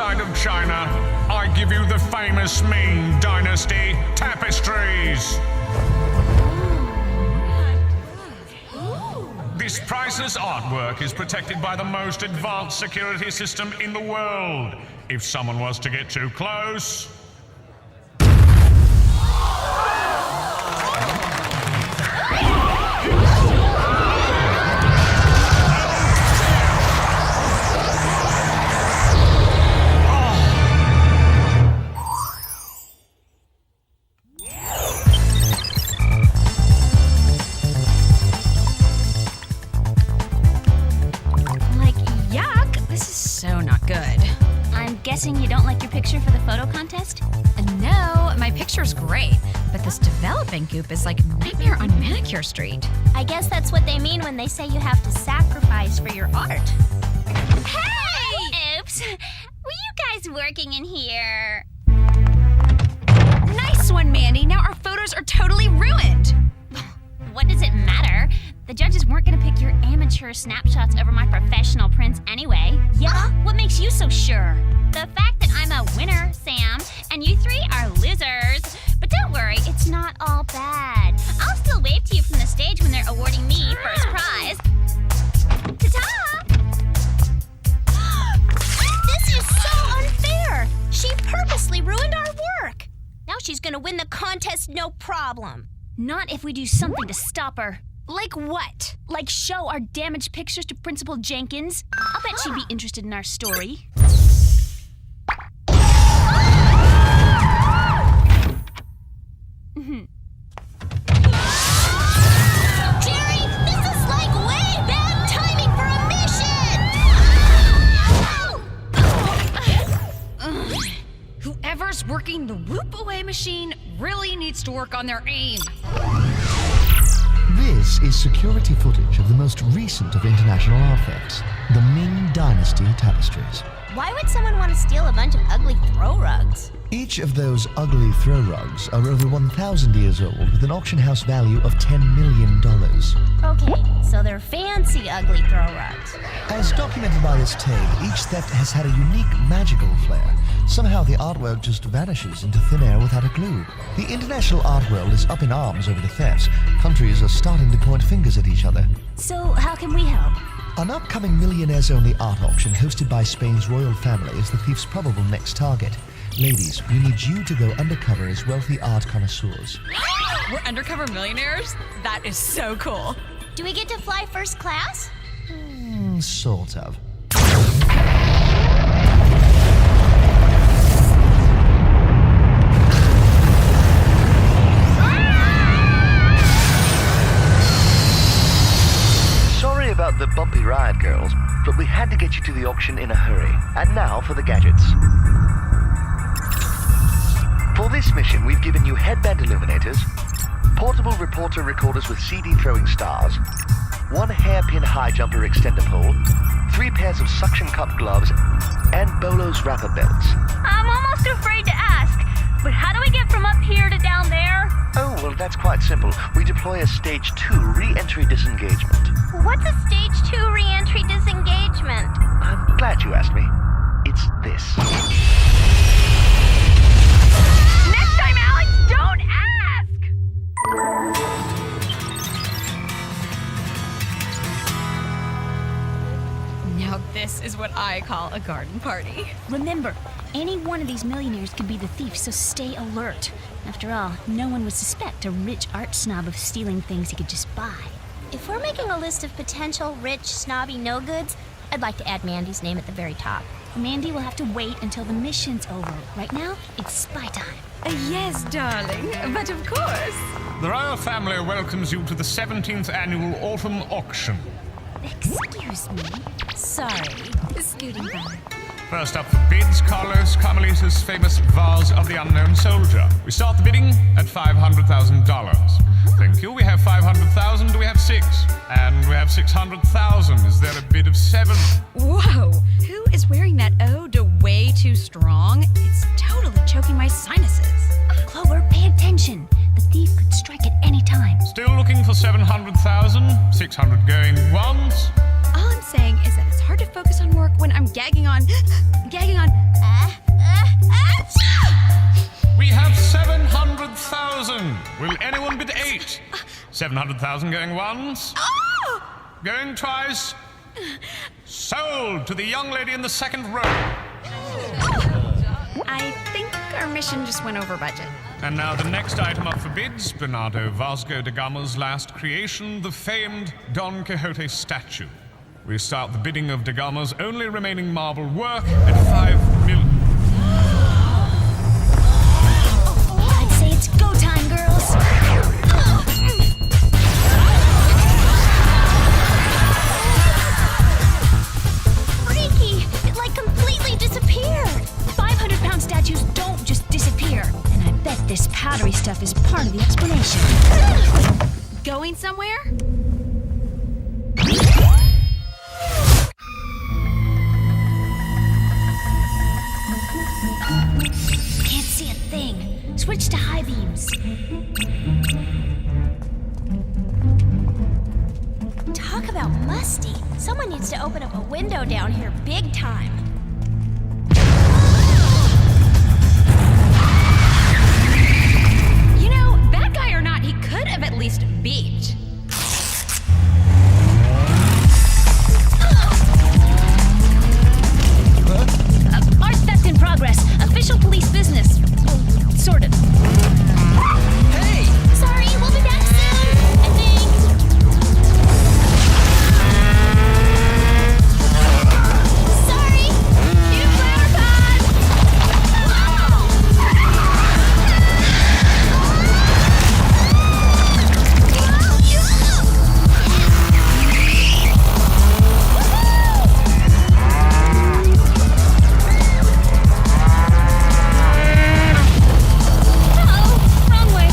side of China, I give you the famous Ming Dynasty tapestries. This priceless artwork is protected by the most advanced security system in the world. If someone was to get too close... Guessing you don't like your picture for the photo contest? No, my picture's great, but this developing goop is like Nightmare on Manicure Street. I guess that's what they mean when they say you have to sacrifice for your art. Hey! Oops. Were you guys working in here? Nice one, Mandy. Now our photos are totally ruined. What does it matter? The judges weren't gonna pick your amateur snapshots over my professional prints anyway. Yeah? What makes you so sure? The fact that I'm a winner, Sam, and you three are losers. But don't worry, it's not all bad. I'll still wave to you from the stage when they're awarding me first prize. Ta-ta! This is so unfair! She purposely ruined our work. Now she's gonna win the contest no problem. Not if we do something to stop her. Like what? Like show our damaged pictures to Principal Jenkins? I'll bet she'd be interested in our story. Jerry, this is like way bad timing for a mission! Whoever's working the whoop away machine really needs to work on their aim. This is security footage of the most recent of international art thefts, the Ming Dynasty tapestries. Why would someone want to steal a bunch of ugly throw rugs? Each of those ugly throw rugs are over 1,000 years old with an auction house value of $10 million. Okay, so they're fancy ugly throw rugs. As documented by this tape, each theft has had a unique magical flair. Somehow the artwork just vanishes into thin air without a clue. The international art world is up in arms over the thefts. Countries are starting to point fingers at each other. So how can we help? An upcoming millionaires-only art auction hosted by Spain's royal family is the thief's probable next target. Ladies, we need you to go undercover as wealthy art connoisseurs. We're undercover millionaires? That is so cool. Do we get to fly first class? Sort of. Sorry about the bumpy ride, girls, but we had to get you to the auction in a hurry. And now for the gadgets. For this mission, we've given you headband illuminators, portable reporter recorders with CD throwing stars, one hairpin high jumper extender pole, 3 pairs of suction cup gloves, and Bolo's wrapper belts. I'm almost afraid to ask, but how do we get from up here to down there? Oh, well, that's quite simple. We deploy a Stage 2 re-entry disengagement. What's a Stage 2 re-entry disengagement? I'm glad you asked me. It's this. Next time, Alex, don't ask! Now this is what I call a garden party. Remember, any one of these millionaires could be the thief, so stay alert. After all, no one would suspect a rich art snob of stealing things he could just buy. If we're making a list of potential rich, snobby no-goods, I'd like to add Mandy's name at the very top. Mandy will have to wait until the mission's over. Right now, it's spy time. Yes, darling, but of course. The royal family welcomes you to the 17th annual autumn auction. Excuse me. Sorry. Scooting back. First up for bids, Carlos Carmelita's famous Vase of the Unknown Soldier. We start the bidding at $500,000. Thank you. We have 500,000. Do we have 6? And we have 600,000. Is there a bid of 7? Whoa! Who is wearing that ode to way too strong? It's totally choking my sinuses. Clover, pay attention. The thief could strike at any time. Still looking for 700,000. 600 going once. All I'm saying is that it's hard to focus on work when I'm gagging on... 700,000 going once. Oh! Going twice. Sold to the young lady in the second row. I think our mission just went over budget. And now the next item up for bids, Bernardo Vasco da Gama's last creation, the famed Don Quixote statue. We start the bidding of da Gama's only remaining marble work at 5 million. I'd say it's go time, girls. Freaky! It like completely disappeared. 500-pound statues don't just disappear. And I bet this powdery stuff is part of the explanation. Going somewhere? Can't see a thing. Switch to high beams. Talk about musty. Someone needs to open up a window down here big time. You know, bad guy or not, he could have at least beeped. Art theft in progress. Official police business. Well, sort of. Hey! Sorry, we'll be back soon, I think. Sorry! Need a flower pot! Oh, wrong way.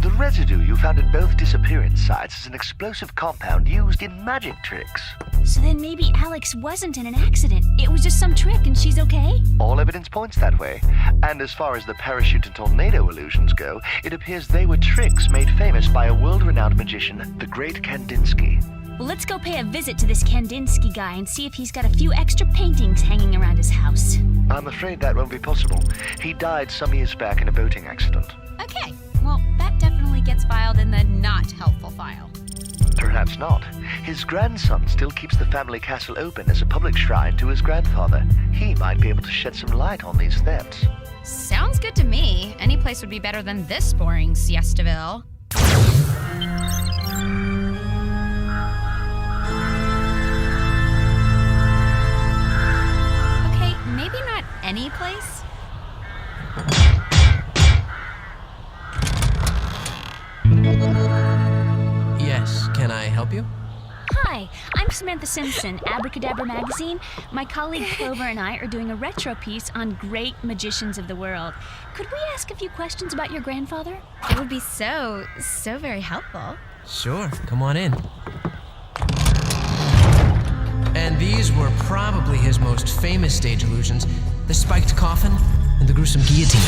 The residue you found at both disappearance sites is an explosive compound used in magic tricks. So then maybe Alex wasn't in an accident. It was just some trick and she's okay? All evidence points that way. And as far as the parachute and tornado illusions go, it appears they were tricks made famous by a world-renowned magician, the great Kandinsky. Well, let's go pay a visit to this Kandinsky guy and see if he's got a few extra paintings hanging around his house. I'm afraid that won't be possible. He died some years back in a boating accident. Okay, well, that definitely gets filed in the not helpful file. Perhaps not. His grandson still keeps the family castle open as a public shrine to his grandfather. He might be able to shed some light on these thefts. Sounds good to me. Any place would be better than this boring Siestaville. Okay, maybe not any place. Yes, can I help you? Hi, I'm Samantha Simpson, Abracadabra Magazine. My colleague Clover and I are doing a retro piece on great magicians of the world. Could we ask a few questions about your grandfather? It would be so very helpful. Sure, come on in. And these were probably his most famous stage illusions, the spiked coffin and the gruesome guillotine.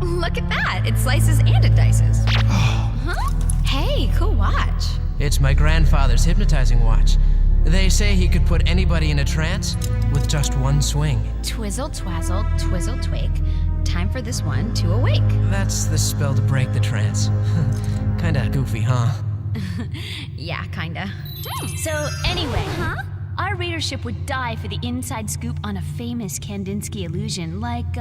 Look at that. It slices and it dices. Huh? Hey, cool watch. It's my grandfather's hypnotizing watch. They say he could put anybody in a trance with just one swing. Twizzle, twazzle, twizzle, twig. Time for this one to awake. That's the spell to break the trance. Kinda goofy, huh? Yeah, kinda. So anyway, our readership would die for the inside scoop on a famous Kandinsky illusion, like,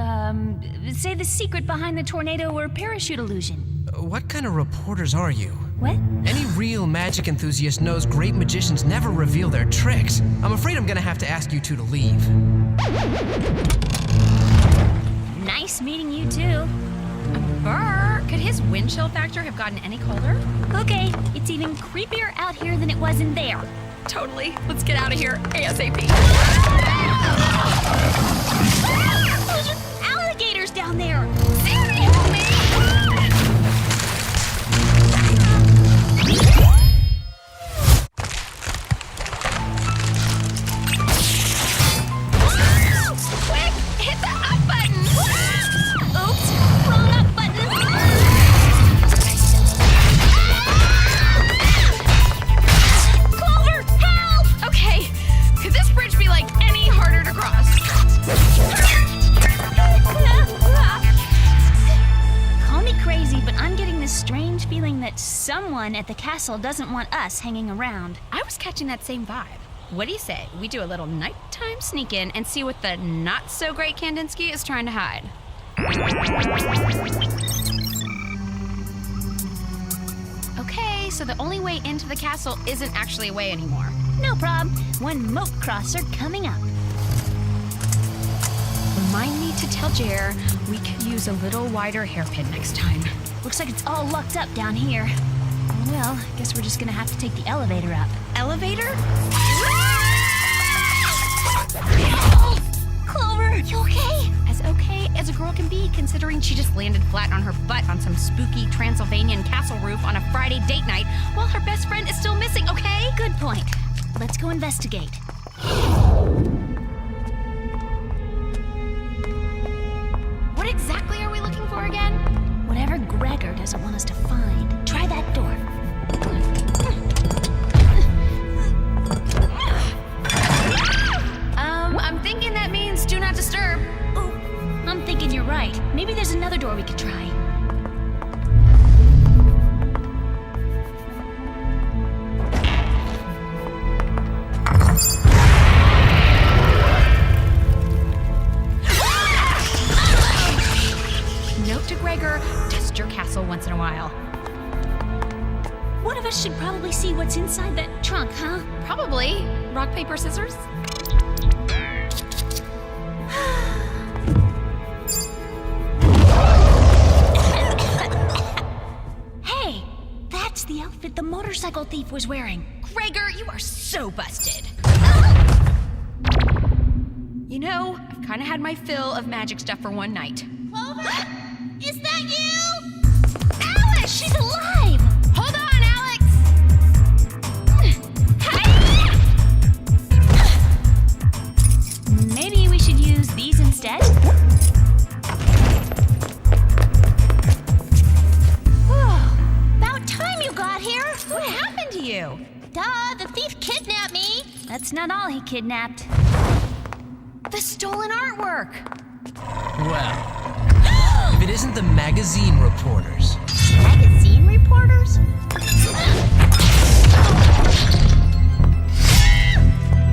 say the secret behind the tornado or parachute illusion. What kind of reporters are you? What? Any real magic enthusiast knows great magicians never reveal their tricks. I'm afraid I'm gonna have to ask you two to leave. Nice meeting you too. Burr, could his wind chill factor have gotten any colder? Okay, it's even creepier out here than it was in there. Totally. Let's get out of here ASAP. Those are alligators down there. Sammy, help me! that someone at the castle doesn't want us hanging around. I was catching that same vibe. What do you say? We do a little nighttime sneak in and see what the not so great Kandinsky is trying to hide. Okay, so the only way into the castle isn't actually a way anymore. No prob. One moat crosser coming up. Remind me to tell Jer we could use a little wider hairpin next time. Looks like it's all locked up down here. Well, guess we're just gonna have to take the elevator up. Elevator? Clover, you okay? As okay as a girl can be, considering she just landed flat on her butt on some spooky Transylvanian castle roof on a Friday date night while her best friend is still missing, okay? Good point. Let's go investigate. What exactly are we looking for again? Whatever Gregor doesn't want us to find. Try that door. I'm thinking that means do not disturb. Ooh, I'm thinking you're right. Maybe there's another door we could try. Note to Gregor, test your castle once in a while. One of us should probably see what's inside that trunk, huh? Probably. Rock, paper, scissors? Hey, that's the outfit the motorcycle thief was wearing. Gregor, you are so busted. You know, I've kind of had my fill of magic stuff for one night. Clover? Is that you? Alice, she's alive! Hold on, Alex! Maybe we should use these instead? About time you got here! What happened to you? Duh, the thief kidnapped me! That's not all he kidnapped. The stolen artwork! Well, if it isn't the magazine reporters. Magazine reporters?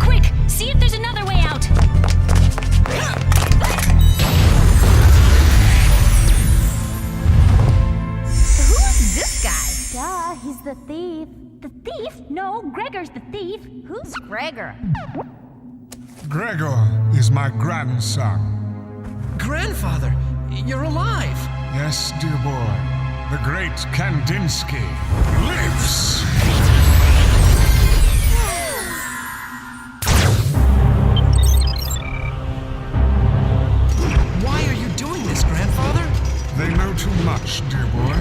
Quick, see if there's another way out! Who is this guy? Duh, he's the thief. The thief? No, Gregor's the thief. Who's Gregor? Gregor is my grandson. Grandfather, you're alive. Yes, dear boy. The great Kandinsky lives! Why are you doing this, Grandfather? They know too much, dear boy.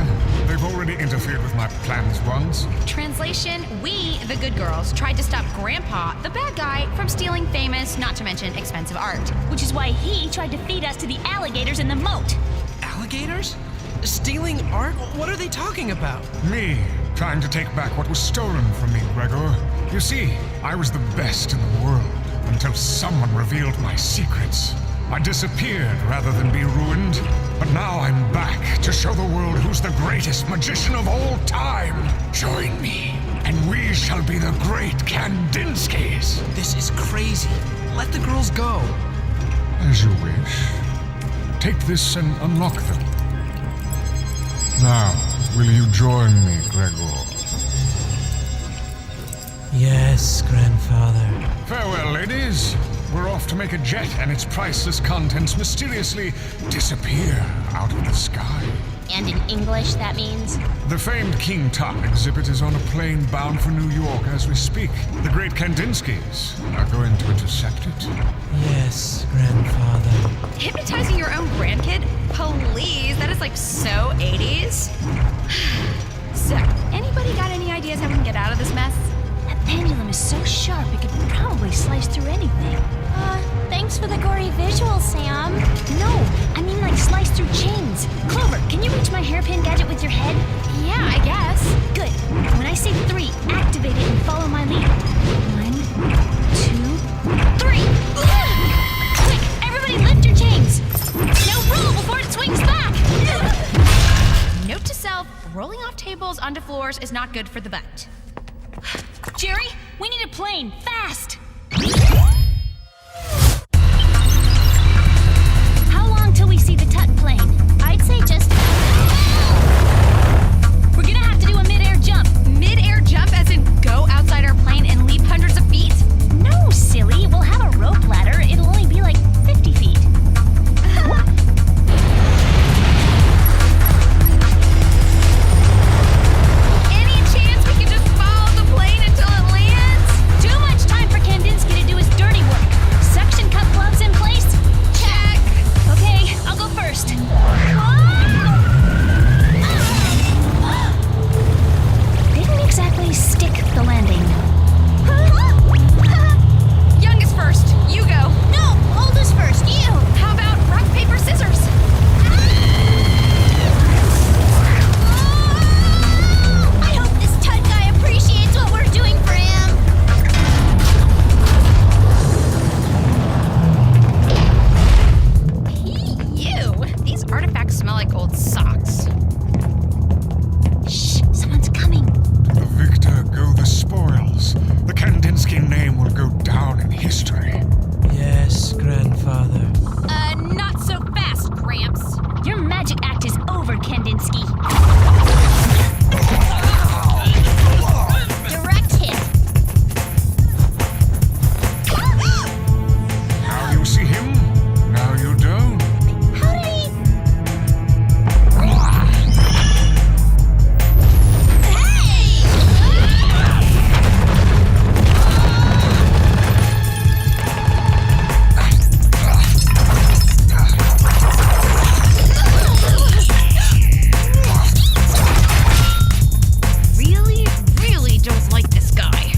They've already interfered with my plans once. Translation, we, the good girls, tried to stop Grandpa, the bad guy, from stealing famous, not to mention expensive art. Which is why he tried to feed us to the alligators in the moat. Alligators? Stealing art? What are they talking about? Me, trying to take back what was stolen from me, Gregor. You see, I was the best in the world until someone revealed my secrets. I disappeared rather than be ruined, but now I'm back to show the world who's the greatest magician of all time. Join me, and we shall be the great Kandinskys. This is crazy. Let the girls go. As you wish. Take this and unlock them. Now, will you join me, Gregor? Yes, Grandfather. Farewell, ladies. We're off to make a jet and its priceless contents mysteriously disappear out of the sky. And in English, that means? The famed King Tut exhibit is on a plane bound for New York as we speak. The great Kandinskys are going to intercept it. Yes, Grandfather. Hypnotizing your own grandkid? Please, that is like so 80s. So, anybody got any ideas how we can get out of this mess? That pendulum is so sharp it could probably slice through anything. Thanks for the gory visual, Sam. No, I mean like slice through chains. Clover, can you reach my hairpin gadget with your head? Yeah, I guess. Good. When I say 3, activate it and follow my lead. 1, 2, 3. Quick, everybody lift your chains. Now roll before it swings back. Note to self, rolling off tables onto floors is not good for the butt. Jerry, we need a plane, fast! How long till we see the tut plane? I'd say just... We're gonna have to do a mid-air jump. Mid-air jump as in go outside our plane and leap hundreds of feet? No, silly. We'll have a rope ladder. It'll only be like 50 feet. Any chance we can just follow the plane until it lands? Too much time for Kandinsky to do his dirty work. Suction cup gloves in place? Check. Okay, I'll go first. Didn't exactly stick the landing. Youngest first. You go. No, oldest first, you. How about rock, paper, scissors? I hope this tug guy appreciates what we're doing for him. Ew. These artifacts smell like old socks. Shh, someone's coming. To the victor go the spoils. The Kandinsky name will go down in history. Yes, grandfather. Not so fast, Gramps. Your magic act is over, Kandinsky. Direct hit. Now you see him, now you don't. How did he... Really, really don't like this guy.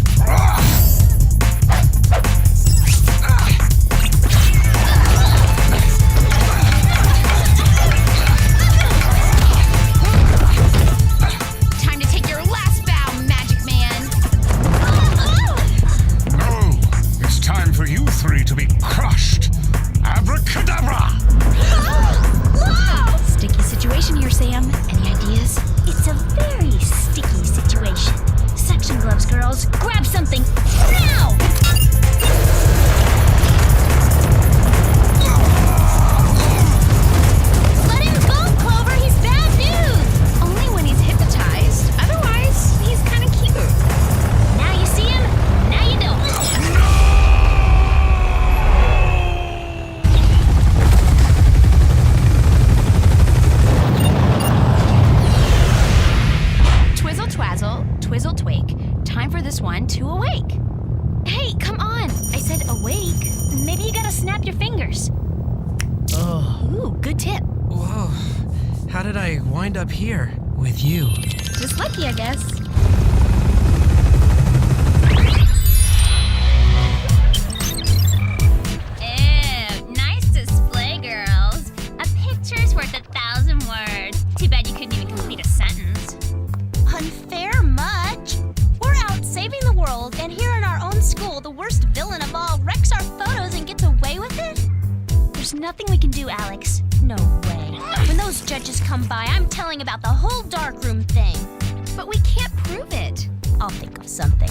Time to take your last bow, Magic Man. No, it's time for you three to be crushed. Abracadabra! Sticky situation here, Sam. Any ideas? It's a very sticky situation. Suction gloves, girls. Grab something now! Let him go, Clover. He's bad news. Only when he's hypnotized. Otherwise, he's kind of cute. Now you see him, now you don't. Twizzle twazzle, twizzle twake. Time for this one to awake. Hey, come on. I said awake. Maybe you gotta snap your fingers. Oh, Ooh, good tip. whoa. How did I wind up here with you? Just lucky, I guess. Ew, nice display, girls. A picture's worth 1,000 words. Too bad you couldn't even complete a sentence. Unfair much? We're out saving the world, and here in our own school, the worst villain of all wrecks our photos and gets away with it? There's nothing we can do, Alex. No way. When those judges come by, I'm telling about the whole darkroom thing. But we can't prove it. I'll think of something.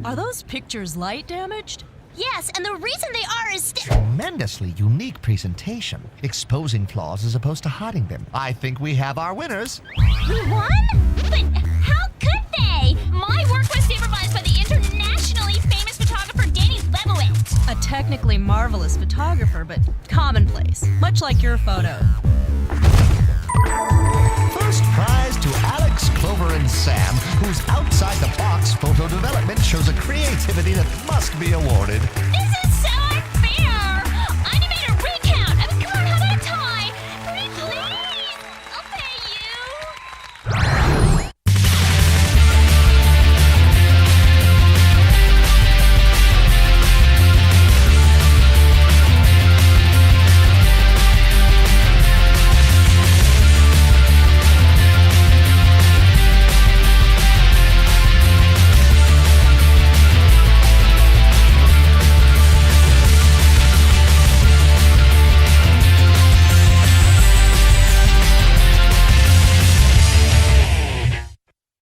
Are those pictures light damaged? Yes, and the reason they are is Tremendously unique presentation, exposing flaws as opposed to hiding them. I think we have our winners. We won? But how could they? My work was supervised by the internationally famous photographer Danny Lebowitz. A technically marvelous photographer, but commonplace, much like your photo. First prize to Alex, Clover, and Sam, whose outside-the-box photo development shows a creativity that must be awarded. This is